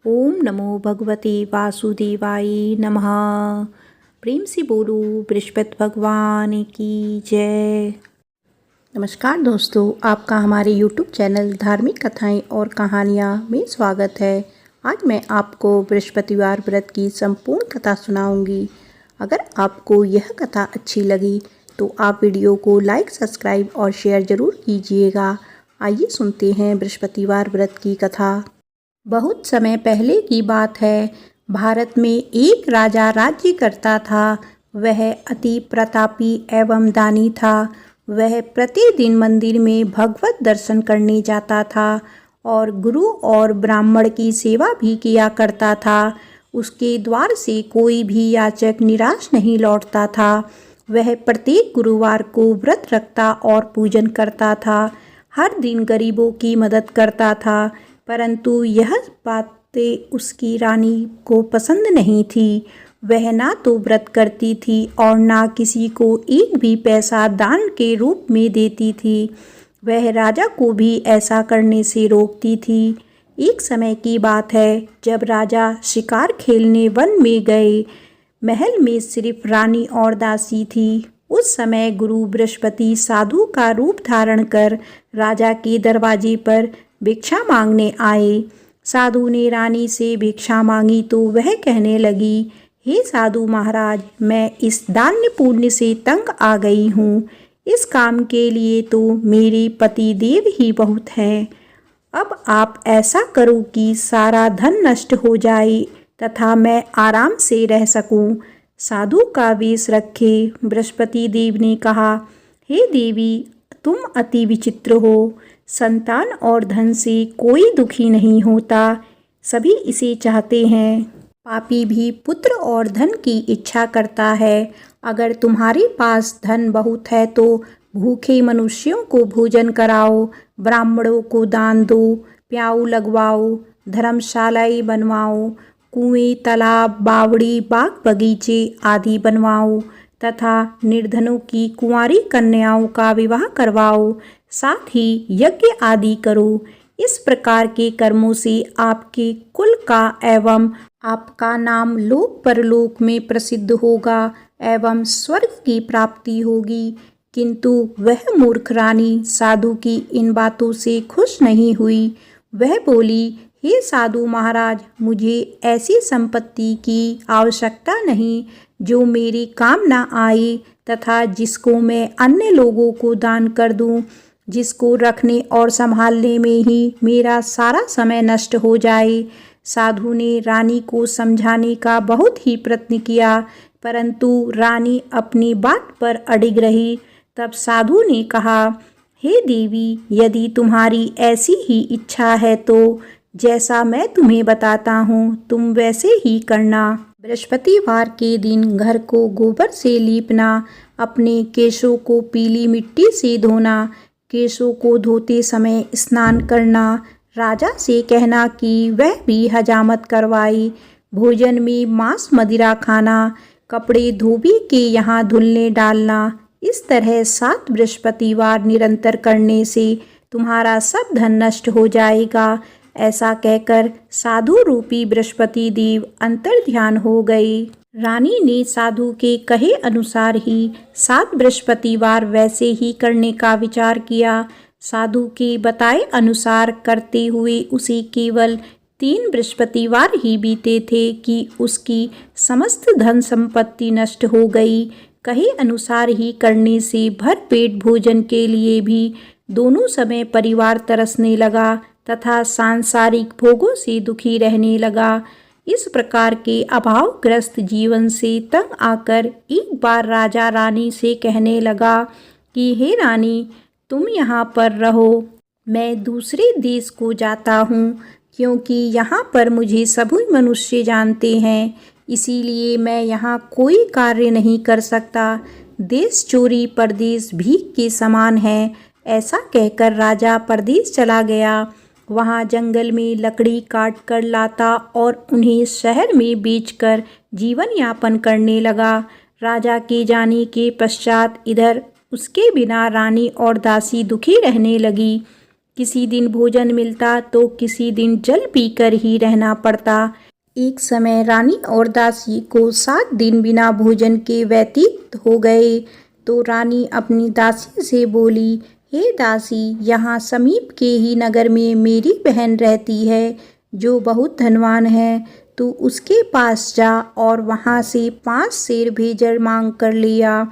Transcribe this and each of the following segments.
ओम नमो भगवते वासुदेवाय नमः। प्रेम से बोलो बृहस्पति भगवान की जय। नमस्कार दोस्तों, आपका हमारे YouTube चैनल धार्मिक कथाएं और कहानियां में स्वागत है। आज मैं आपको बृहस्पतिवार व्रत की संपूर्ण कथा सुनाऊंगी। अगर आपको यह कथा अच्छी लगी तो आप वीडियो को लाइक, सब्सक्राइब और शेयर ज़रूर कीजिएगा। आइए सुनते हैं बृहस्पतिवार व्रत की कथा। बहुत समय पहले की बात है। भारत में एक राजा राज्य करता था। वह अति प्रतापी एवं दानी था। वह प्रतिदिन मंदिर में भगवत दर्शन करने जाता था और गुरु और ब्राह्मण की सेवा भी किया करता था। उसके द्वार से कोई भी याचक निराश नहीं लौटता था। वह प्रत्येक गुरुवार को व्रत रखता और पूजन करता था। हर दिन गरीबों की मदद करता था, परंतु यह बातें उसकी रानी को पसंद नहीं थी। वह ना तो व्रत करती थी और ना किसी को एक भी पैसा दान के रूप में देती थी। वह राजा को भी ऐसा करने से रोकती थी। एक समय की बात है, जब राजा शिकार खेलने वन में गए। महल में सिर्फ रानी और दासी थी। उस समय गुरु बृहस्पति साधु का रूप धारण कर राजा के दरवाजे पर भिक्षा मांगने आए। साधु ने रानी से भिक्षा मांगी तो वह कहने लगी, हे साधु महाराज, मैं इस दान्य पुण्य से तंग आ गई हूँ। इस काम के लिए तो मेरे पति देव ही बहुत हैं। अब आप ऐसा करो कि सारा धन नष्ट हो जाए तथा मैं आराम से रह सकूं। साधु का वेश रखे बृहस्पति देव ने कहा, हे देवी, तुम अति विचित्र हो। संतान और धन से कोई दुखी नहीं होता, सभी इसे चाहते हैं। पापी भी पुत्र और धन की इच्छा करता है। अगर तुम्हारे पास धन बहुत है तो भूखे मनुष्यों को भोजन कराओ, ब्राह्मणों को दान दो, प्याऊ लगवाओ, धर्मशालाएं बनवाओ, कुएं, तालाब, बावड़ी, बाग बगीचे आदि बनवाओ तथा निर्धनों की कुंवारी कन्याओं का विवाह करवाओ। साथ ही यज्ञ आदि करो। इस प्रकार के कर्मों से आपके कुल का एवं आपका नाम लोक परलोक में प्रसिद्ध होगा एवं स्वर्ग की प्राप्ति होगी। किंतु वह मूर्ख रानी साधु की इन बातों से खुश नहीं हुई। वह बोली, हे साधु महाराज, मुझे ऐसी संपत्ति की आवश्यकता नहीं जो मेरे काम न आए तथा जिसको मैं अन्य लोगों को दान कर दूं, जिसको रखने और संभालने में ही मेरा सारा समय नष्ट हो जाए। साधु ने रानी को समझाने का बहुत ही प्रयत्न किया, परंतु रानी अपनी बात पर अडिग रही। तब साधु ने कहा, हे देवी, यदि तुम्हारी ऐसी ही इच्छा है तो जैसा मैं तुम्हें बताता हूँ तुम वैसे ही करना। बृहस्पतिवार के दिन घर को गोबर से लीपना, अपने केशों को पीली मिट्टी से धोना, केशों को धोते समय स्नान करना, राजा से कहना कि वह भी हजामत करवाए, भोजन में मांस मदिरा खाना, कपड़े धोबी के यहाँ धुलने डालना। इस तरह 7 बृहस्पतिवार निरंतर करने से तुम्हारा सब धन नष्ट हो जाएगा। ऐसा कहकर साधु रूपी बृहस्पति देव अंतर्ध्यान हो गए। रानी ने साधु के कहे अनुसार ही 7 बृहस्पतिवार वैसे ही करने का विचार किया। साधु के बताए अनुसार करते हुए उसे केवल 3 बृहस्पतिवार ही बीते थे कि उसकी समस्त धन संपत्ति नष्ट हो गई। कहे अनुसार ही करने से भरपेट भोजन के लिए भी दोनों समय परिवार तरसने लगा तथा सांसारिक भोगों से दुखी रहने लगा। इस प्रकार के अभावग्रस्त जीवन से तंग आकर एक बार राजा रानी से कहने लगा कि हे रानी, तुम यहाँ पर रहो, मैं दूसरे देश को जाता हूँ, क्योंकि यहाँ पर मुझे सभी मनुष्य जानते हैं, इसीलिए मैं यहाँ कोई कार्य नहीं कर सकता। देश चोरी परदेश भीख के समान है। ऐसा कहकर राजा परदेश चला गया। वहाँ जंगल में लकड़ी काट कर लाता और उन्हें शहर में बेचकर जीवन यापन करने लगा। राजा के जाने के पश्चात इधर उसके बिना रानी और दासी दुखी रहने लगी। किसी दिन भोजन मिलता तो किसी दिन जल पीकर ही रहना पड़ता। एक समय रानी और दासी को 7 दिन बिना भोजन के व्यतीत हो गए। तो रानी अपनी दासी से बोली, हे दासी, यहाँ समीप के ही नगर में मेरी बहन रहती है जो बहुत धनवान है। तू उसके पास जा और वहाँ से 5 सेर भेजर मांग कर लिया,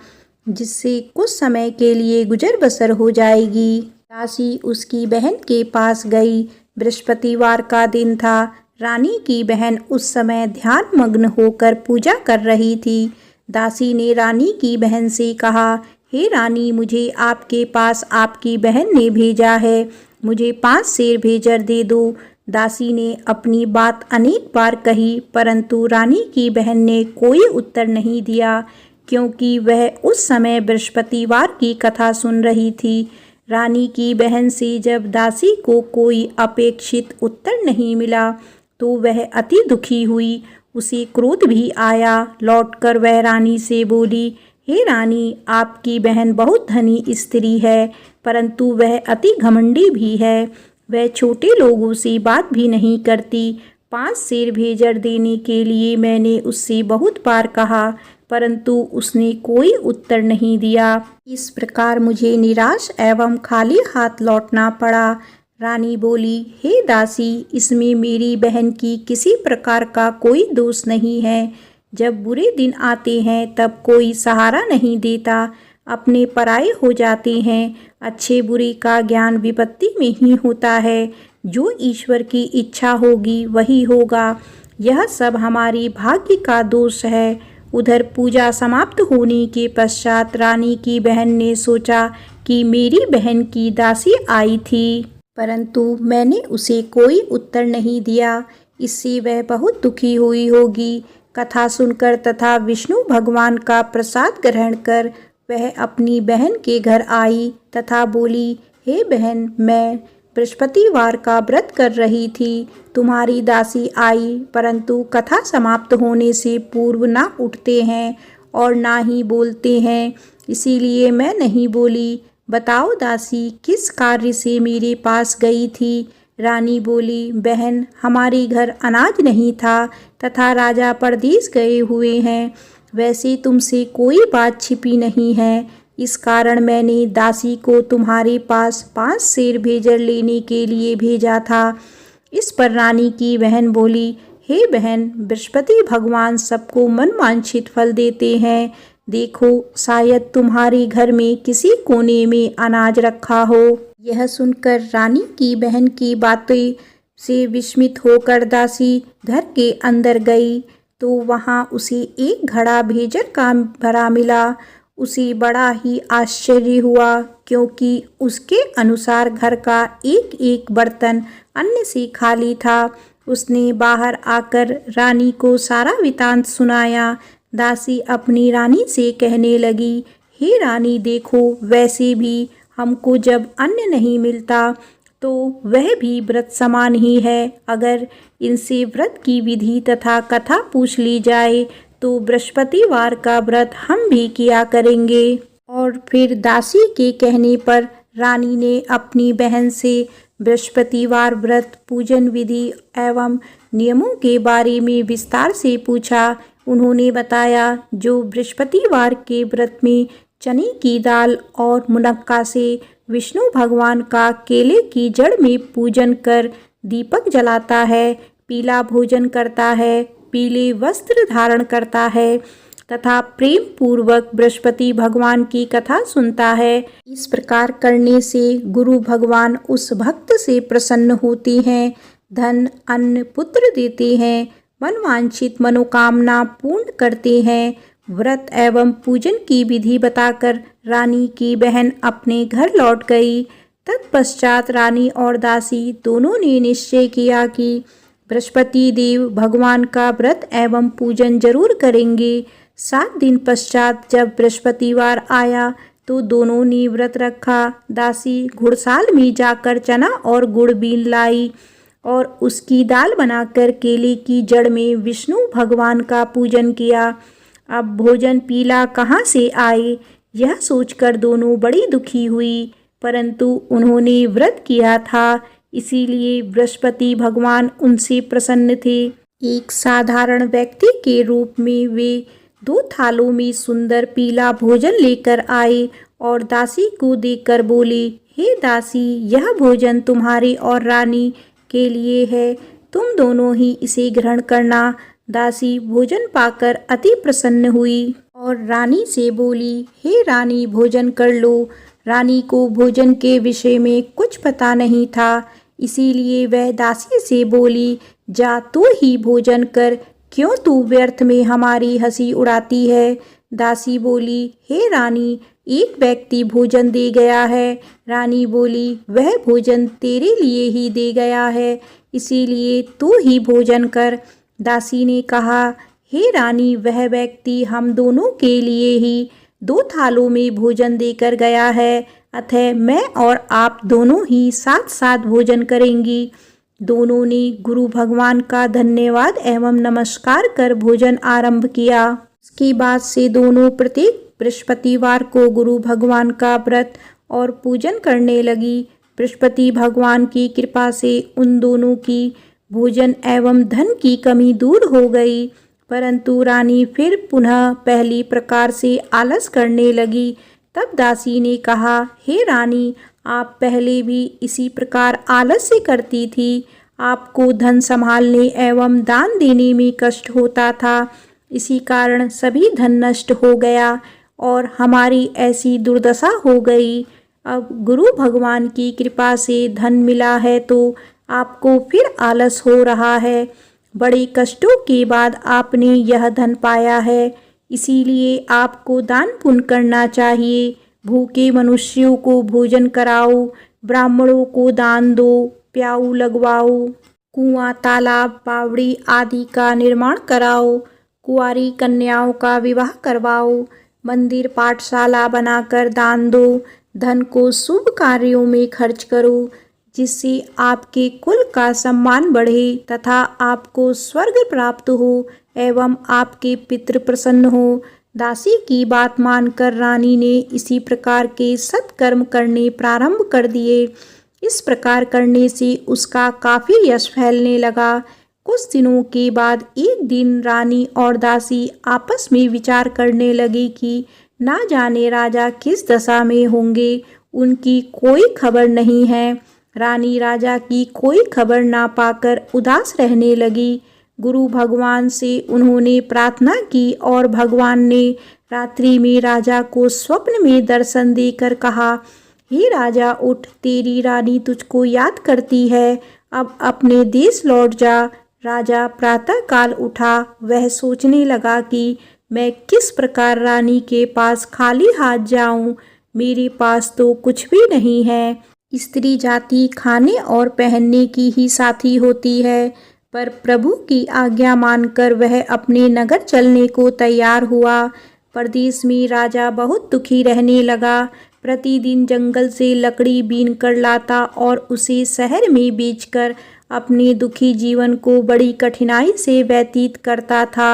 जिससे कुछ समय के लिए गुजर बसर हो जाएगी। दासी उसकी बहन के पास गई। बृहस्पतिवार का दिन था। रानी की बहन उस समय ध्यान मग्न होकर पूजा कर रही थी। दासी ने रानी की बहन से कहा, हे रानी, मुझे आपके पास आपकी बहन ने भेजा है, मुझे 5 सेर भेजर दे दो। दासी ने अपनी बात अनेक बार कही, परंतु रानी की बहन ने कोई उत्तर नहीं दिया, क्योंकि वह उस समय बृहस्पतिवार की कथा सुन रही थी। रानी की बहन से जब दासी को कोई अपेक्षित उत्तर नहीं मिला तो वह अति दुखी हुई। उसे क्रोध भी आया। लौटकर वह रानी से बोली, हे रानी, आपकी बहन बहुत धनी स्त्री है, परंतु वह अति घमंडी भी है। वह छोटे लोगों से बात भी नहीं करती। 5 सेर भेजर देने के लिए मैंने उससे बहुत बार कहा, परंतु उसने कोई उत्तर नहीं दिया। इस प्रकार मुझे निराश एवं खाली हाथ लौटना पड़ा। रानी बोली, हे दासी, इसमें मेरी बहन की किसी प्रकार का कोई दोष नहीं है। जब बुरे दिन आते हैं तब कोई सहारा नहीं देता, अपने पराये हो जाते हैं। अच्छे बुरे का ज्ञान विपत्ति में ही होता है। जो ईश्वर की इच्छा होगी वही होगा। यह सब हमारी भाग्य का दोष है। उधर पूजा समाप्त होने के पश्चात रानी की बहन ने सोचा कि मेरी बहन की दासी आई थी, परंतु मैंने उसे कोई उत्तर नहीं दिया। इससे वह बहुत दुखी हुई होगी। कथा सुनकर तथा विष्णु भगवान का प्रसाद ग्रहण कर वह अपनी बहन के घर आई तथा बोली, हे बहन, मैं बृहस्पतिवार का व्रत कर रही थी। तुम्हारी दासी आई, परंतु कथा समाप्त होने से पूर्व ना उठते हैं और ना ही बोलते हैं, इसीलिए मैं नहीं बोली। बताओ दासी, किस कार्य से मेरे पास गई थी? रानी बोली, बहन, हमारे घर अनाज नहीं था तथा राजा परदेश गए हुए हैं। वैसे तुमसे कोई बात छिपी नहीं है, इस कारण मैंने दासी को तुम्हारे पास 5 सेर भेजर लेने के लिए भेजा था। इस पर रानी की बहन बोली, हे बहन, बृहस्पति भगवान सबको मनवांछित फल देते हैं। देखो, शायद तुम्हारे घर में किसी कोने में अनाज रखा हो। यह सुनकर रानी की बहन की बातें से विस्मित होकर दासी घर के अंदर गई तो वहाँ उसे एक घड़ा भेजर का भरा मिला। उसे बड़ा ही आश्चर्य हुआ, क्योंकि उसके अनुसार घर का एक एक बर्तन अन्न से खाली था। उसने बाहर आकर रानी को सारा वृत्तांत सुनाया। दासी अपनी रानी से कहने लगी, हे रानी, देखो, वैसे भी हमको जब अन्न नहीं मिलता तो वह भी व्रत समान ही है। अगर इनसे व्रत की विधि तथा कथा पूछ ली जाए तो बृहस्पतिवार का व्रत हम भी किया करेंगे। और फिर दासी के कहने पर रानी ने अपनी बहन से बृहस्पतिवार व्रत पूजन विधि एवं नियमों के बारे में विस्तार से पूछा। उन्होंने बताया, जो बृहस्पतिवार के व्रत में चने की दाल और मुनक्का से विष्णु भगवान का केले की जड़ में पूजन कर दीपक जलाता है, पीला भोजन करता है, पीले वस्त्र धारण करता है तथा प्रेम पूर्वक बृहस्पति भगवान की कथा सुनता है, इस प्रकार करने से गुरु भगवान उस भक्त से प्रसन्न होते हैं, धन, अन्न, पुत्र देते हैं, मनवांछित मनोकामना पूर्ण करते हैं। व्रत एवं पूजन की विधि बताकर रानी की बहन अपने घर लौट गई। तत्पश्चात रानी और दासी दोनों ने निश्चय किया कि बृहस्पति देव भगवान का व्रत एवं पूजन जरूर करेंगे। 7 दिन पश्चात जब बृहस्पतिवार आया तो दोनों ने व्रत रखा। दासी घुड़साल में जाकर चना और गुड़ बीन लाई और उसकी दाल बनाकर केले की जड़ में विष्णु भगवान का पूजन किया। अब भोजन पीला कहाँ से आए, यह सोचकर दोनों बड़ी दुखी हुई। परंतु उन्होंने व्रत किया था, इसीलिए बृहस्पति भगवान उनसे प्रसन्न थे। एक साधारण व्यक्ति के रूप में वे 2 थालों में सुंदर पीला भोजन लेकर आए और दासी को देकर बोले, हे दासी, यह भोजन तुम्हारे और रानी के लिए है, तुम दोनों ही इसे ग्रहण करना। दासी भोजन पाकर अति प्रसन्न हुई और रानी से बोली, हे रानी, भोजन कर लो। रानी को भोजन के विषय में कुछ पता नहीं था, इसीलिए वह दासी से बोली, जा तू ही भोजन कर, क्यों तू व्यर्थ में हमारी हंसी उड़ाती है। दासी बोली, हे रानी, एक व्यक्ति भोजन दे गया है। रानी बोली, वह भोजन तेरे लिए ही दे गया है, इसीलिए तू ही भोजन कर। दासी ने कहा, हे रानी, वह व्यक्ति हम दोनों के लिए ही 2 थालों में भोजन देकर गया है, अतः मैं और आप दोनों ही साथ साथ भोजन करेंगी। दोनों ने गुरु भगवान का धन्यवाद एवं नमस्कार कर भोजन आरंभ किया। इसके बाद से दोनों प्रत्येक बृहस्पतिवार को गुरु भगवान का व्रत और पूजन करने लगी। बृहस्पति भगवान की कृपा से उन दोनों की भोजन एवं धन की कमी दूर हो गई, परंतु रानी फिर पुनः पहली प्रकार से आलस करने लगी। तब दासी ने कहा, हे रानी, आप पहले भी इसी प्रकार आलस्य करती थी, आपको धन संभालने एवं दान देने में कष्ट होता था, इसी कारण सभी धन नष्ट हो गया और हमारी ऐसी दुर्दशा हो गई। अब गुरु भगवान की कृपा से धन मिला है तो आपको फिर आलस हो रहा है। बड़े कष्टों के बाद आपने यह धन पाया है, इसीलिए आपको दान पुण्य करना चाहिए। भूखे मनुष्यों को भोजन कराओ, ब्राह्मणों को दान दो, प्याऊ लगवाओ, कुआं, तालाब, बावड़ी आदि का निर्माण कराओ, कुंवारी कन्याओं का विवाह करवाओ, मंदिर पाठशाला बनाकर दान दो, धन को शुभ कार्यों में खर्च करो, जिससे आपके कुल का सम्मान बढ़े तथा आपको स्वर्ग प्राप्त हो एवं आपके पितृ प्रसन्न हो। दासी की बात मानकर रानी ने इसी प्रकार के सत्कर्म करने प्रारंभ कर दिए। इस प्रकार करने से उसका काफी यश फैलने लगा। कुछ दिनों के बाद एक दिन रानी और दासी आपस में विचार करने लगी कि ना जाने राजा किस दशा में होंगे, उनकी कोई खबर नहीं है। रानी राजा की कोई खबर ना पाकर उदास रहने लगी। गुरु भगवान से उन्होंने प्रार्थना की और भगवान ने रात्रि में राजा को स्वप्न में दर्शन देकर कहा, हे राजा, उठ, तेरी रानी तुझको याद करती है, अब अपने देश लौट जा। राजा प्रातःकाल उठा। वह सोचने लगा कि मैं किस प्रकार रानी के पास खाली हाथ जाऊं, मेरे पास तो कुछ भी नहीं है। स्त्री जाति खाने और पहनने की ही साथी होती है, पर प्रभु की आज्ञा मानकर वह अपने नगर चलने को तैयार हुआ। परदेश में राजा बहुत दुखी रहने लगा। प्रतिदिन जंगल से लकड़ी बीन कर लाता और उसे शहर में बेचकर अपने दुखी जीवन को बड़ी कठिनाई से व्यतीत करता था।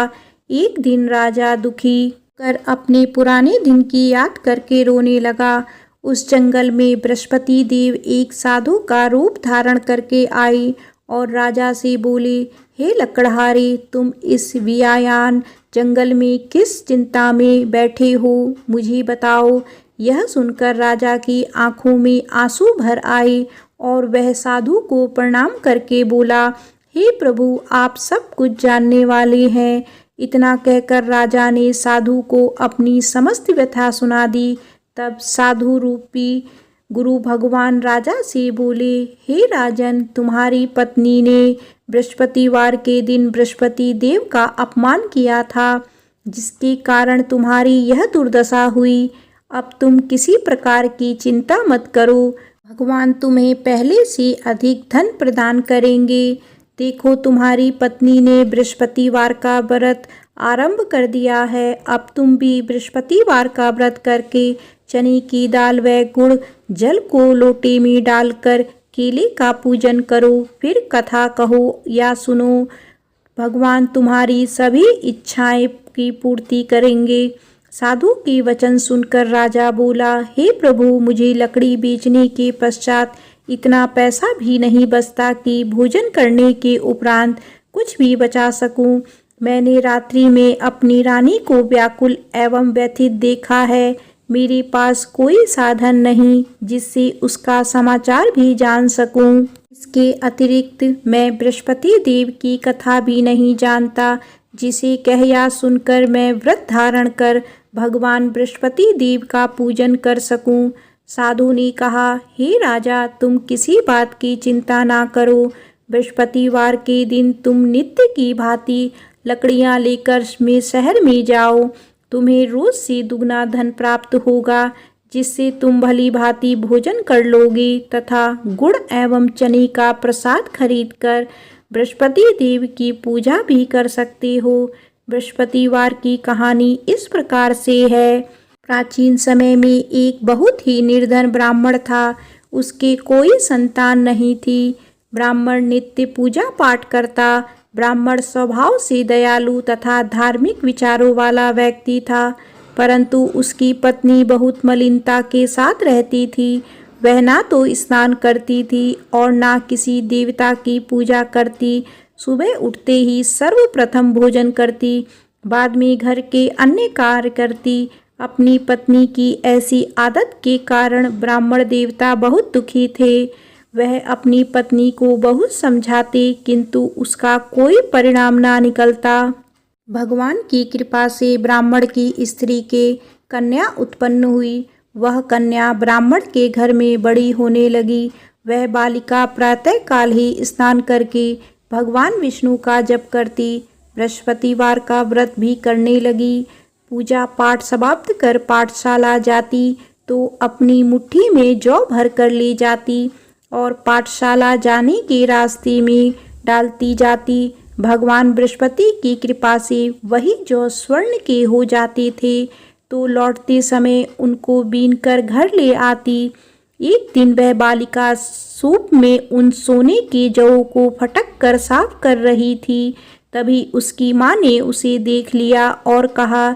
एक दिन राजा दुखी कर अपने पुराने दिन की याद करके रोने लगा। उस जंगल में बृहस्पति देव एक साधु का रूप धारण करके आए और राजा से बोले, हे लकड़हारे, तुम इस वियायान जंगल में किस चिंता में बैठे हो, मुझे बताओ। यह सुनकर राजा की आंखों में आंसू भर आए और वह साधु को प्रणाम करके बोला, हे प्रभु, आप सब कुछ जानने वाले हैं। इतना कहकर राजा ने साधु को अपनी समस्त व्यथा सुना दी। तब साधु रूपी गुरु भगवान राजा से बोले, हे राजन, तुम्हारी पत्नी ने बृहस्पतिवार के दिन बृहस्पति देव का अपमान किया था, जिसके कारण तुम्हारी यह दुर्दशा हुई। अब तुम किसी प्रकार की चिंता मत करो, भगवान तुम्हें पहले से अधिक धन प्रदान करेंगे। देखो, तुम्हारी पत्नी ने बृहस्पतिवार का व्रत आरंभ कर दिया है। अब तुम भी बृहस्पतिवार का व्रत करके चने की दाल व गुड़ जल को लोटे में डालकर केले का पूजन करो, फिर कथा कहो या सुनो। भगवान तुम्हारी सभी इच्छाएं की पूर्ति करेंगे। साधु के वचन सुनकर राजा बोला, हे प्रभु, मुझे लकड़ी बेचने के पश्चात इतना पैसा भी नहीं बचता कि भोजन करने के उपरांत कुछ भी बचा सकूं। मैंने रात्रि में अपनी रानी को व्याकुल एवं व्यथित देखा है। मेरे पास कोई साधन नहीं जिससे उसका समाचार भी जान सकूं। इसके अतिरिक्त मैं बृहस्पति देव की कथा भी नहीं जानता, जिसे कह या सुनकर मैं व्रत धारण कर भगवान बृहस्पति देव का पूजन कर सकूं। साधु ने कहा, हे राजा, तुम किसी बात की चिंता ना करो। बृहस्पतिवार के दिन तुम नित्य की भांति लकड़ियां लेकर शहर में जाओ। तुम्हें रोज से दुगना धन प्राप्त होगा, जिससे तुम भली भांति भोजन कर लोगे तथा गुड़ एवं चने का प्रसाद खरीदकर बृहस्पति देव की पूजा भी कर सकते हो। बृहस्पतिवार की कहानी इस प्रकार से है। प्राचीन समय में एक बहुत ही निर्धन ब्राह्मण था। उसके कोई संतान नहीं थी। ब्राह्मण नित्य पूजा पाठ करता। ब्राह्मण स्वभाव से दयालु तथा धार्मिक विचारों वाला व्यक्ति था, परंतु उसकी पत्नी बहुत मलिनता के साथ रहती थी। वह ना तो स्नान करती थी और ना किसी देवता की पूजा करती। सुबह उठते ही सर्वप्रथम भोजन करती, बाद में घर के अन्य कार्य करती। अपनी पत्नी की ऐसी आदत के कारण ब्राह्मण देवता बहुत दुखी थे। वह अपनी पत्नी को बहुत समझाते, किंतु उसका कोई परिणाम ना निकलता। भगवान की कृपा से ब्राह्मण की स्त्री के कन्या उत्पन्न हुई। वह कन्या ब्राह्मण के घर में बड़ी होने लगी। वह बालिका प्रातःकाल ही स्नान करके भगवान विष्णु का जप करती, बृहस्पतिवार का व्रत भी करने लगी। पूजा पाठ समाप्त कर पाठशाला जाती तो अपनी मुट्ठी में जौ भर कर ले जाती और पाठशाला जाने के रास्ते में डालती जाती। भगवान बृहस्पति की कृपा से वही जौ स्वर्ण के हो जाते थे, तो लौटते समय उनको बीनकर घर ले आती। एक दिन वह बालिका सूप में उन सोने के जौ को फटक कर साफ कर रही थी। तभी उसकी माँ ने उसे देख लिया और कहा,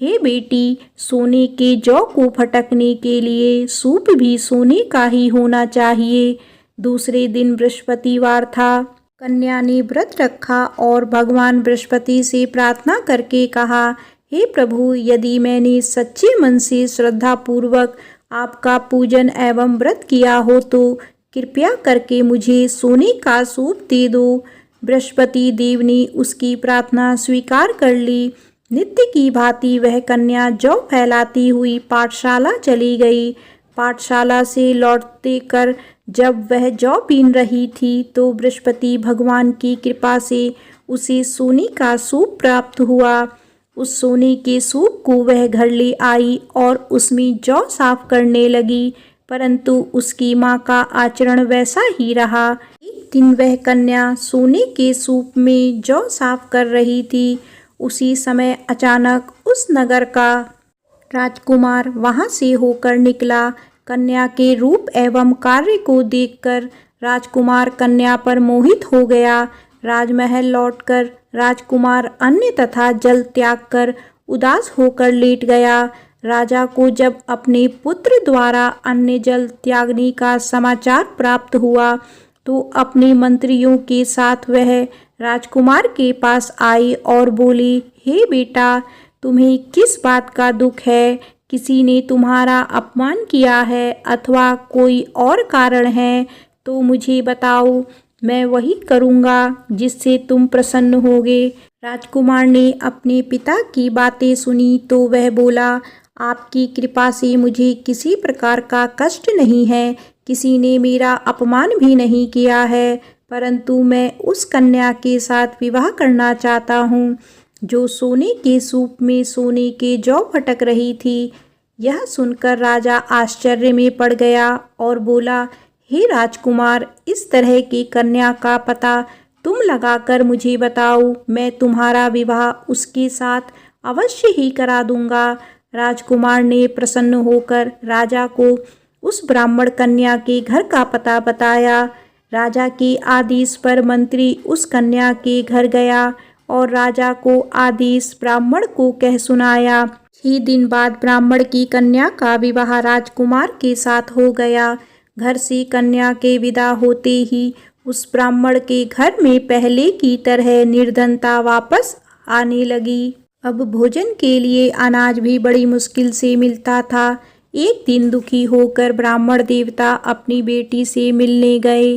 हे बेटी, सोने के जौ को फटकने के लिए सूप भी सोने का ही होना चाहिए। दूसरे दिन बृहस्पतिवार था। कन्या ने व्रत रखा और भगवान बृहस्पति से प्रार्थना करके कहा, हे प्रभु, यदि मैंने सच्चे मन से श्रद्धा पूर्वक आपका पूजन एवं व्रत किया हो तो कृपया करके मुझे सोने का सूप दे दो। बृहस्पति देव ने उसकी प्रार्थना स्वीकार कर ली। नित्य की भांति वह कन्या जौ फैलाती हुई पाठशाला चली गई। पाठशाला से लौटते कर जब वह जौ बीन रही थी तो बृहस्पति भगवान की कृपा से उसे सोने का सूप प्राप्त हुआ। उस सोने के सूप को वह घर ले आई और उसमें जौ साफ करने लगी, परंतु उसकी माँ का आचरण वैसा ही रहा। एक दिन वह कन्या सोने के सूप में जौ साफ कर रही थी। उसी समय अचानक उस नगर का राजकुमार वहां से होकर निकला। कन्या के रूप एवं कार्य को देखकर राजकुमार कन्या पर मोहित हो गया। राजमहल लौटकर राजकुमार अन्न तथा जल त्याग कर उदास होकर लेट गया। राजा को जब अपने पुत्र द्वारा अन्न जल त्यागने का समाचार प्राप्त हुआ तो अपने मंत्रियों के साथ वह राजकुमार के पास आई और बोली, हे बेटा, तुम्हें किस बात का दुख है? किसी ने तुम्हारा अपमान किया है अथवा कोई और कारण है तो मुझे बताओ, मैं वही करूँगा जिससे तुम प्रसन्न होगे। राजकुमार ने अपने पिता की बातें सुनी तो वह बोला, आपकी कृपा से मुझे किसी प्रकार का कष्ट नहीं है। किसी ने मेरा अपमान भी नहीं किया है, परंतु मैं उस कन्या के साथ विवाह करना चाहता हूँ जो सोने के सूप में सोने के जौ फटक रही थी। यह सुनकर राजा आश्चर्य में पड़ गया और बोला, हे राजकुमार, इस तरह की कन्या का पता तुम लगाकर मुझे बताओ, मैं तुम्हारा विवाह उसके साथ अवश्य ही करा दूंगा। राजकुमार ने प्रसन्न होकर राजा को उस ब्राह्मण कन्या के घर का पता बताया। राजा के आदेश पर मंत्री उस कन्या के घर गया और राजा को आदेश ब्राह्मण को कह सुनाया। ही दिन बाद ब्राह्मण की कन्या का विवाह राजकुमार के साथ हो गया। घर से कन्या के विदा होते ही उस ब्राह्मण के घर में पहले की तरह निर्धनता वापस आने लगी। अब भोजन के लिए अनाज भी बड़ी मुश्किल से मिलता था। एक दिन दुखी होकर ब्राह्मण देवता अपनी बेटी से मिलने गए।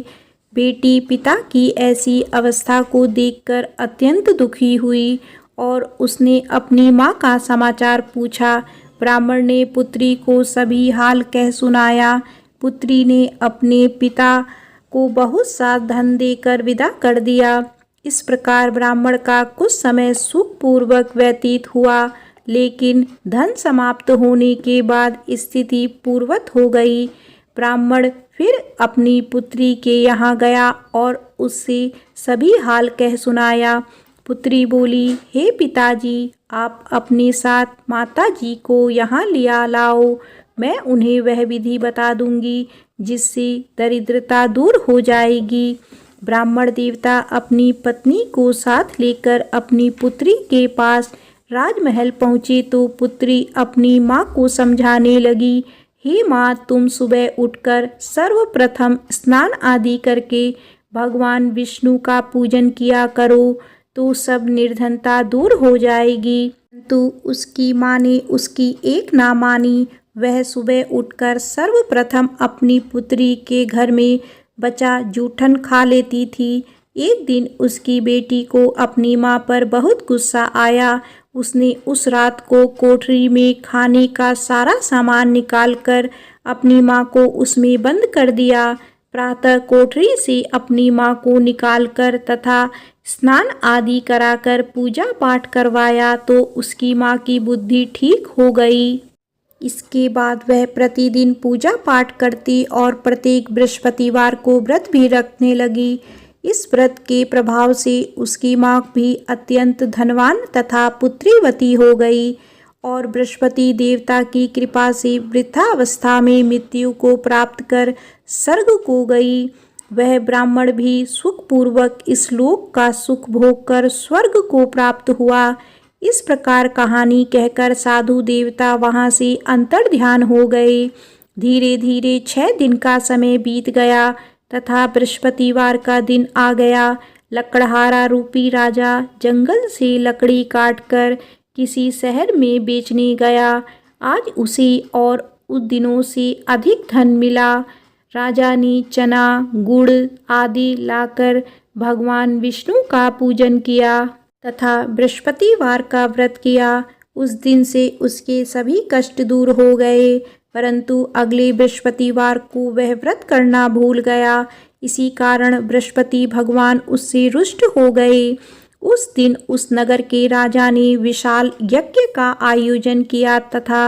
बेटी पिता की ऐसी अवस्था को देखकर अत्यंत दुखी हुई और उसने अपनी माँ का समाचार पूछा। ब्राह्मण ने पुत्री को सभी हाल कह सुनाया। पुत्री ने अपने पिता को बहुत सा धन देकर विदा कर दिया। इस प्रकार ब्राह्मण का कुछ समय सुखपूर्वक व्यतीत हुआ, लेकिन धन समाप्त होने के बाद स्थिति पूर्ववत हो गई। ब्राह्मण फिर अपनी पुत्री के यहाँ गया और उससे सभी हाल कह सुनाया। पुत्री बोली, हे पिताजी, आप अपने साथ माताजी को यहाँ लिया लाओ। मैं उन्हें वह विधि बता दूंगी जिससे दरिद्रता दूर हो जाएगी। ब्राह्मण देवता अपनी पत्नी को साथ लेकर अपनी पुत्री के पास राजमहल पहुँचे तो पुत्री अपनी माँ को समझाने लगी, हे माँ, तुम सुबह उठकर सर्वप्रथम स्नान आदि करके भगवान विष्णु का पूजन किया करो तो सब निर्धनता दूर हो जाएगी। तो उसकी माँ ने उसकी एक ना मानी। वह सुबह उठकर सर्वप्रथम अपनी पुत्री के घर में बचा जूठन खा लेती थी। एक दिन उसकी बेटी को अपनी माँ पर बहुत गुस्सा आया। उसने उस रात को कोठरी में खाने का सारा सामान निकालकर अपनी माँ को उसमें बंद कर दिया। प्रातः कोठरी से अपनी माँ को निकालकर तथा स्नान आदि कराकर पूजा पाठ करवाया तो उसकी माँ की बुद्धि ठीक हो गई। इसके बाद वह प्रतिदिन पूजा पाठ करती और प्रत्येक बृहस्पतिवार को व्रत भी रखने लगी। इस व्रत के प्रभाव से उसकी माँ भी अत्यंत धनवान तथा पुत्रीवती हो गई और बृहस्पति देवता की कृपा से वृद्धावस्था में मृत्यु को प्राप्त कर स्वर्ग को गई। वह ब्राह्मण भी सुखपूर्वक इस लोक का सुख भोग कर स्वर्ग को प्राप्त हुआ। इस प्रकार कहानी कहकर साधु देवता वहाँ से अंतर्ध्यान हो गए। धीरे धीरे 6 दिन का समय बीत गया तथा बृहस्पतिवार का दिन आ गया। लकड़हारा रूपी राजा जंगल से लकड़ी काटकर किसी शहर में बेचने गया। आज उसे और उस दिनों से अधिक धन मिला। राजा ने चना, गुड़ आदि लाकर भगवान विष्णु का पूजन किया तथा बृहस्पतिवार का व्रत किया। उस दिन से उसके सभी कष्ट दूर हो गए, परंतु अगले बृहस्पतिवार को वह व्रत करना भूल गया। इसी कारण बृहस्पति भगवान उससे रुष्ट हो गए। उस दिन उस नगर के राजा ने विशाल यज्ञ का आयोजन किया तथा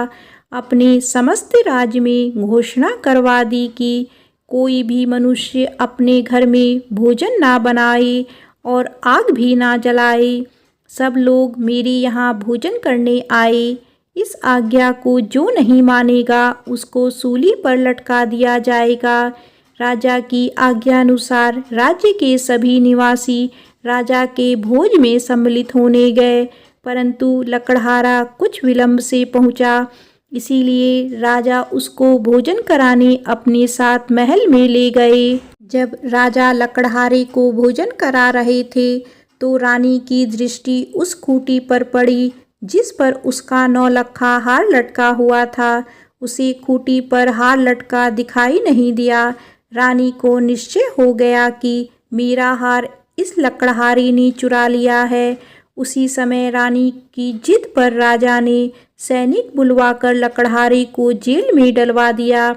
अपने समस्त राज्य में घोषणा करवा दी कि कोई भी मनुष्य अपने घर में भोजन ना बनाए और आग भी ना जलाए। सब लोग मेरे यहाँ भोजन करने आए। इस आज्ञा को जो नहीं मानेगा उसको सूली पर लटका दिया जाएगा। राजा की आज्ञानुसार राज्य के सभी निवासी राजा के भोज में सम्मिलित होने गए, परंतु लकड़हारा कुछ विलंब से पहुंचा। इसीलिए राजा उसको भोजन कराने अपने साथ महल में ले गए। जब राजा लकड़हारे को भोजन करा रहे थे तो रानी की दृष्टि उस खूंटी पर पड़ी जिस पर उसका नौलखा हार लटका हुआ था। उसे खूंटी पर हार लटका दिखाई नहीं दिया। रानी को निश्चय हो गया कि मेरा हार इस लकड़हारे ने चुरा लिया है। उसी समय रानी की जिद पर राजा ने सैनिक बुलवाकर लकड़हारे को जेल में डलवा दिया।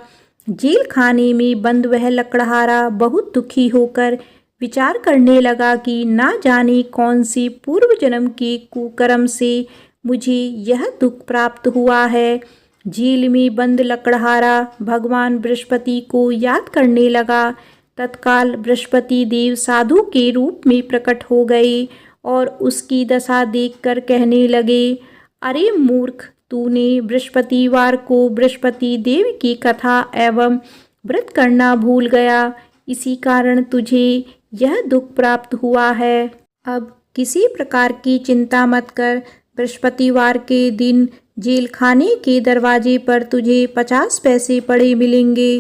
जेल खाने में बंद वह लकड़हारा बहुत दुखी होकर विचार करने लगा कि ना जाने कौन सी पूर्व जन्म के कुकर्म से मुझे यह दुख प्राप्त हुआ है। जेल में बंद लकड़हारा भगवान बृहस्पति को याद करने लगा। तत्काल बृहस्पति देव साधु के रूप में प्रकट हो गए और उसकी दशा देखकर कहने लगे, अरे मूर्ख, तूने बृहस्पतिवार को बृहस्पति देव की कथा एवं व्रत करना भूल गया, इसी कारण तुझे यह दुख प्राप्त हुआ है। अब किसी प्रकार की चिंता मत कर। बृहस्पतिवार के दिन जेल खाने के दरवाजे पर तुझे 50 पैसे पड़े मिलेंगे।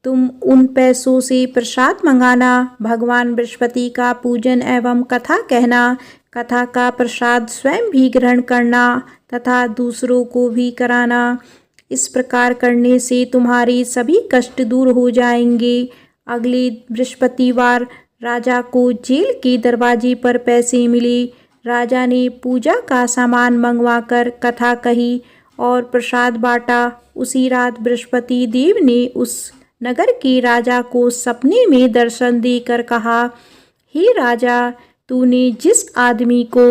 तुम उन पैसों से प्रसाद मंगाना, भगवान बृहस्पति का पूजन एवं कथा कहना, कथा का प्रसाद स्वयं भी ग्रहण करना तथा दूसरों को भी कराना। इस प्रकार करने से तुम्हारे सभी कष्ट दूर हो जाएंगे। अगले बृहस्पतिवार राजा को जेल के दरवाजे पर पैसे मिले। राजा ने पूजा का सामान मंगवाकर कथा कही और प्रसाद बांटा। उसी रात बृहस्पति देव ने उस नगर के राजा को सपने में दर्शन देकर कहा, हे राजा, तूने जिस आदमी को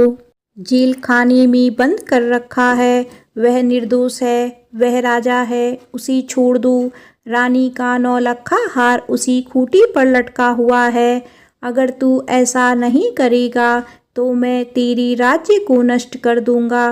जेल खाने में बंद कर रखा है वह निर्दोष है, वह राजा है, उसे छोड़ दो। रानी का 9 लखा हार उसी खूंटी पर लटका हुआ है। अगर तू ऐसा नहीं करेगा तो मैं तेरी राज्य को नष्ट कर दूंगा।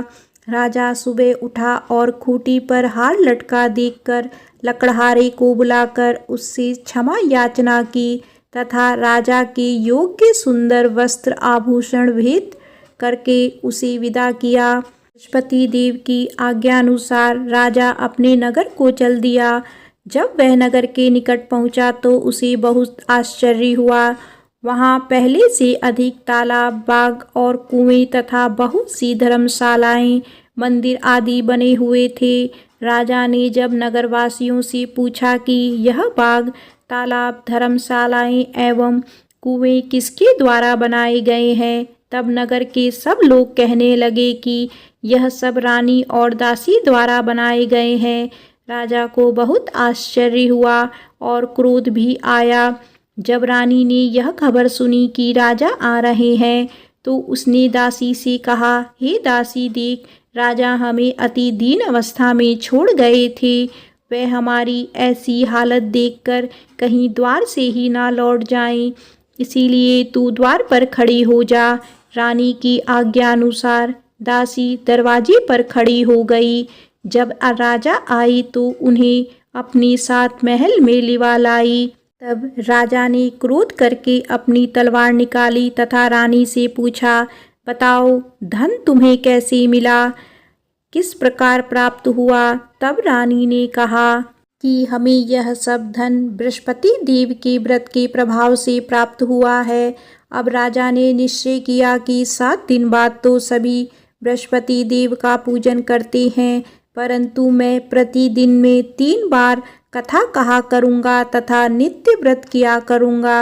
राजा सुबह उठा और खूंटी पर हार लटका देखकर लकड़हारे को बुलाकर उससे क्षमा याचना की तथा राजा के योग्य सुंदर वस्त्र आभूषण भेंट करके उसे विदा किया। बृहस्पति देव की आज्ञानुसार राजा अपने नगर को चल दिया। जब वह नगर के निकट पहुंचा तो उसे बहुत आश्चर्य हुआ। वहां पहले से अधिक तालाब, बाग और कुएं तथा बहुत सी धर्मशालाएं, मंदिर आदि बने हुए थे। राजा ने जब नगरवासियों से पूछा कि यह बाग, तालाब, धर्मशालाएं एवं कुएं किसके द्वारा बनाए गए हैं, तब नगर के सब लोग कहने लगे कि यह सब रानी और दासी द्वारा बनाए गए हैं। राजा को बहुत आश्चर्य हुआ और क्रोध भी आया। जब रानी ने यह खबर सुनी कि राजा आ रहे हैं तो उसने दासी से कहा, हे दासी, देख, राजा हमें अति दीन अवस्था में छोड़ गए थे। वह हमारी ऐसी हालत देखकर कहीं द्वार से ही ना लौट जाएं, इसीलिए तू द्वार पर खड़ी हो जा। रानी की आज्ञानुसार दासी दरवाजे पर खड़ी हो गई। जब राजा आई तो उन्हें अपने साथ महल में लिवा लाई। तब राजा ने क्रोध करके अपनी तलवार निकाली तथा रानी से पूछा, बताओ, धन तुम्हें कैसे मिला, किस प्रकार प्राप्त हुआ? तब रानी ने कहा कि हमें यह सब धन बृहस्पति देव के व्रत के प्रभाव से प्राप्त हुआ है। अब राजा ने निश्चय किया कि 7 दिन बाद तो सभी बृहस्पति देव का पूजन करते हैं, परंतु मैं प्रतिदिन में 3 बार कथा कहा करूँगा तथा नित्य व्रत किया करूँगा।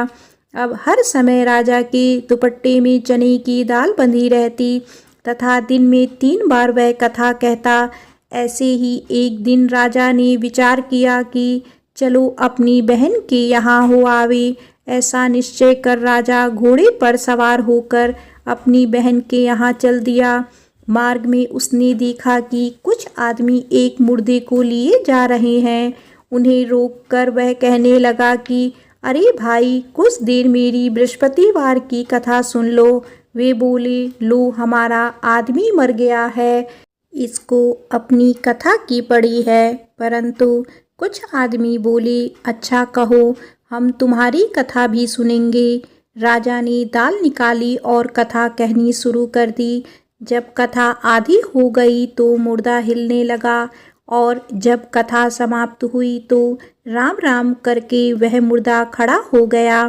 अब हर समय राजा के दुपट्टे में चने की दाल बंधी रहती तथा दिन में 3 बार वह कथा कहता। ऐसे ही एक दिन राजा ने विचार किया कि चलो अपनी बहन के यहाँ हो आवे। ऐसा निश्चय कर राजा घोड़े पर सवार होकर अपनी बहन के यहाँ चल दिया। मार्ग में उसने देखा कि कुछ आदमी एक मुर्दे को लिए जा रहे हैं। उन्हें रोककर वह कहने लगा कि अरे भाई, कुछ देर मेरी बृहस्पतिवार की कथा सुन लो। वे बोले, लो, हमारा आदमी मर गया है, इसको अपनी कथा की पड़ी है। परंतु कुछ आदमी बोले, अच्छा कहो, हम तुम्हारी कथा भी सुनेंगे। राजा ने दाल निकाली और कथा कहनी शुरू कर दी। जब कथा आधी हो गई तो मुर्दा हिलने लगा और जब कथा समाप्त हुई तो राम राम करके वह मुर्दा खड़ा हो गया।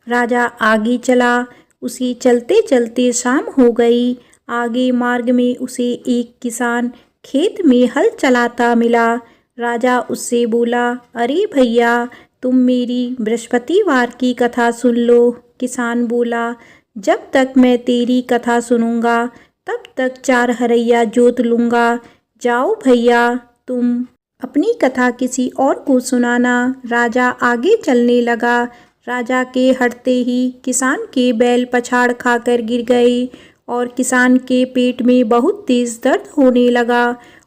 राजा आगे चला। उसे चलते चलते शाम हो गई। आगे मार्ग में उसे एक किसान खेत में हल चलाता मिला। राजा उससे बोला, अरे भैया, तुम मेरी बृहस्पतिवार की कथा सुन लो। किसान बोला, जब तक मैं तेरी कथा सुनूंगा तब तक 4 हरैया जोत लूँगा। जाओ भैया, तुम अपनी कथा किसी और को सुनाना। राजा आगे चलने लगा। राजा के हटते ही किसान के बैल पछाड़ खाकर गिर गए और किसान के पेट में बहुत तेज दर्द होने लगा।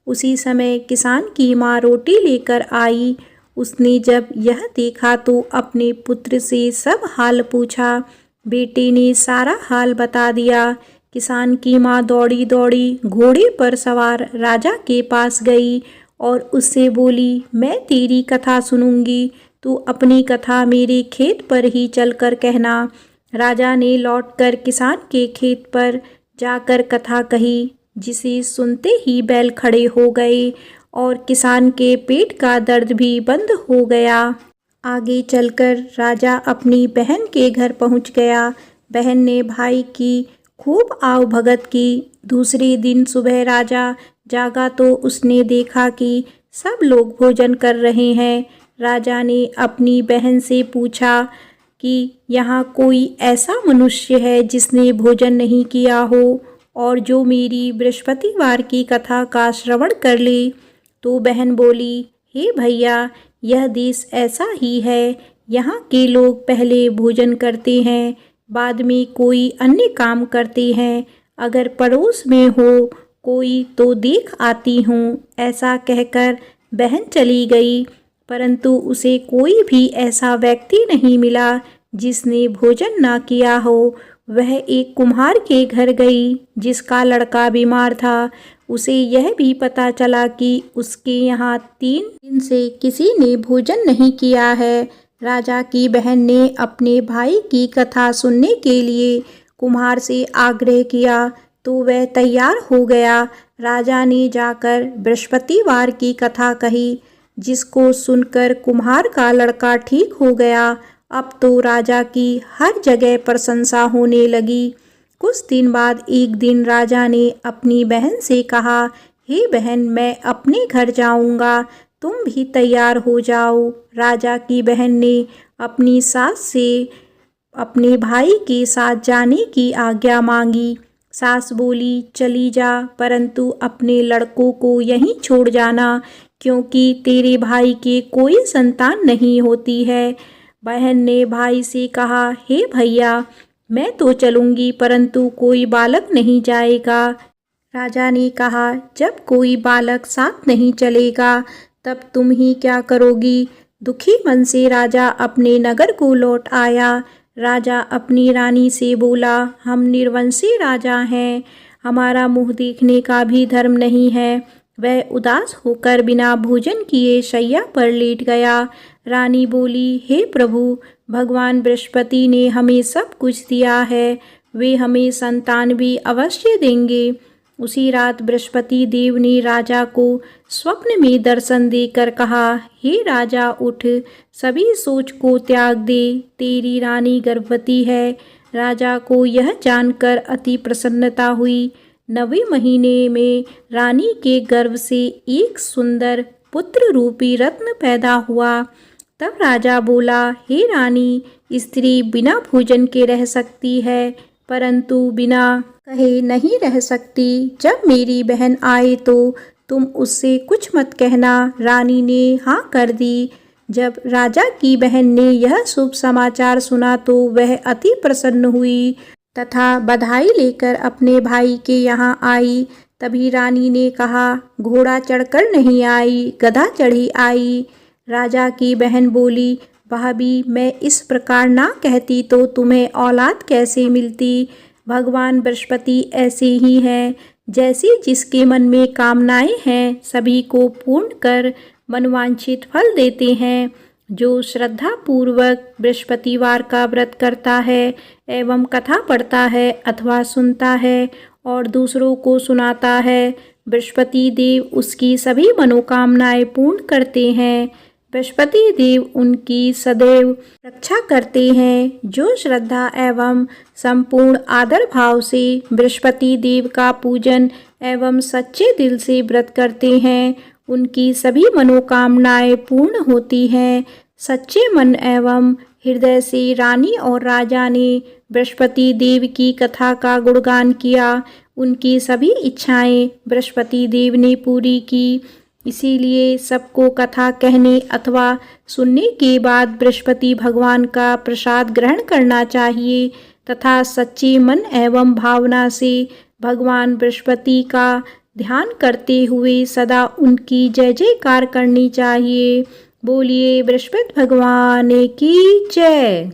उसी समय किसान की माँ रोटी लेकर आई। उसने जब यह देखा तो अपने पुत्र से सब हाल पूछा। बेटे ने सारा हाल बता दिया। किसान की माँ दौड़ी दौड़ी घोड़े पर सवार राजा के पास गई और उससे बोली, मैं तेरी कथा सुनूंगी, तू अपनी कथा मेरे खेत पर ही चलकर कहना। राजा ने लौटकर किसान के खेत पर जाकर कथा कही। जिसे सुनते ही बैल खड़े हो गए और किसान के पेट का दर्द भी बंद हो गया। आगे चलकर राजा अपनी बहन के घर पहुंच गया। बहन ने भाई की खूब आवभगत की। दूसरे दिन सुबह राजा जागा तो उसने देखा कि सब लोग भोजन कर रहे हैं। राजा ने अपनी बहन से पूछा कि यहाँ कोई ऐसा मनुष्य है जिसने भोजन नहीं किया हो और जो मेरी बृहस्पतिवार की कथा का श्रवण कर ले। तो बहन बोली, हे भैया, यह देश ऐसा ही है। यहाँ के लोग पहले भोजन करते हैं, बाद में कोई अन्य काम करते हैं। अगर पड़ोस में हो कोई तो देख आती हूँ। ऐसा कहकर बहन चली गई, परंतु उसे कोई भी ऐसा व्यक्ति नहीं मिला जिसने भोजन ना किया हो। वह एक कुम्हार के घर गई जिसका लड़का बीमार था। उसे यह भी पता चला कि उसके यहाँ 3 दिन से किसी ने भोजन नहीं किया है। राजा की बहन ने अपने भाई की कथा सुनने के लिए कुम्हार से आग्रह किया तो वह तैयार हो गया। राजा ने जाकर बृहस्पतिवार की कथा कही, जिसको सुनकर कुम्हार का लड़का ठीक हो गया। अब तो राजा की हर जगह प्रशंसा होने लगी। कुछ दिन बाद एक दिन राजा ने अपनी बहन से कहा, हे बहन, मैं अपने घर जाऊंगा, तुम भी तैयार हो जाओ। राजा की बहन ने अपनी सास से अपने भाई के साथ जाने की आज्ञा मांगी। सास बोली, चली जा, परंतु अपने लड़कों को यहीं छोड़ जाना, क्योंकि तेरे भाई के कोई संतान नहीं होती है। बहन ने भाई से कहा, हे भैया, मैं तो चलूंगी, परंतु कोई बालक नहीं जाएगा। राजा ने कहा, जब कोई बालक साथ नहीं चलेगा तब तुम ही क्या करोगी। दुखी मन से राजा अपने नगर को लौट आया। राजा अपनी रानी से बोला, हम निर्वंशी राजा हैं, हमारा मुँह देखने का भी धर्म नहीं है। वह उदास होकर बिना भोजन किए शैया पर लेट गया। रानी बोली, हे प्रभु, भगवान बृहस्पति ने हमें सब कुछ दिया है, वे हमें संतान भी अवश्य देंगे। उसी रात बृहस्पति देव ने राजा को स्वप्न में दर्शन देकर कहा, हे राजा, उठ, सभी सोच को त्याग दे, तेरी रानी गर्भवती है। राजा को यह जानकर अति प्रसन्नता हुई। 9वें महीने में रानी के गर्भ से एक सुंदर पुत्र रूपी रत्न पैदा हुआ। तब राजा बोला, हे रानी, स्त्री बिना भोजन के रह सकती है, परंतु बिना कहे नहीं रह सकती। जब मेरी बहन आए तो तुम उससे कुछ मत कहना। रानी ने हाँ कर दी। जब राजा की बहन ने यह शुभ समाचार सुना तो वह अति प्रसन्न हुई तथा बधाई लेकर अपने भाई के यहाँ आई। तभी रानी ने कहा, घोड़ा चढ़कर नहीं आई, गधा चढ़ी आई। राजा की बहन बोली, भाभी, मैं इस प्रकार ना कहती तो तुम्हें औलाद कैसे मिलती। भगवान बृहस्पति ऐसे ही हैं, जैसे जिसके मन में कामनाएं हैं सभी को पूर्ण कर मनवांछित फल देते हैं। जो श्रद्धा पूर्वक बृहस्पतिवार का व्रत करता है एवं कथा पढ़ता है अथवा सुनता है और दूसरों को सुनाता है, बृहस्पति देव उसकी सभी मनोकामनाएं पूर्ण करते हैं। बृहस्पति देव उनकी सदैव रक्षा करते हैं। जो श्रद्धा एवं संपूर्ण आदर भाव से बृहस्पति देव का पूजन एवं सच्चे दिल से व्रत करते हैं, उनकी सभी मनोकामनाएं पूर्ण होती हैं। सच्चे मन एवं हृदय से रानी और राजा ने बृहस्पति देव की कथा का गुणगान किया। उनकी सभी इच्छाएं बृहस्पति देव ने पूरी की। इसीलिए सबको कथा कहने अथवा सुनने के बाद बृहस्पति भगवान का प्रसाद ग्रहण करना चाहिए तथा सच्चे मन एवं भावना से भगवान बृहस्पति का ध्यान करते हुए सदा उनकी जय जयकार करनी चाहिए। बोलिए बृहस्पति भगवान की जय।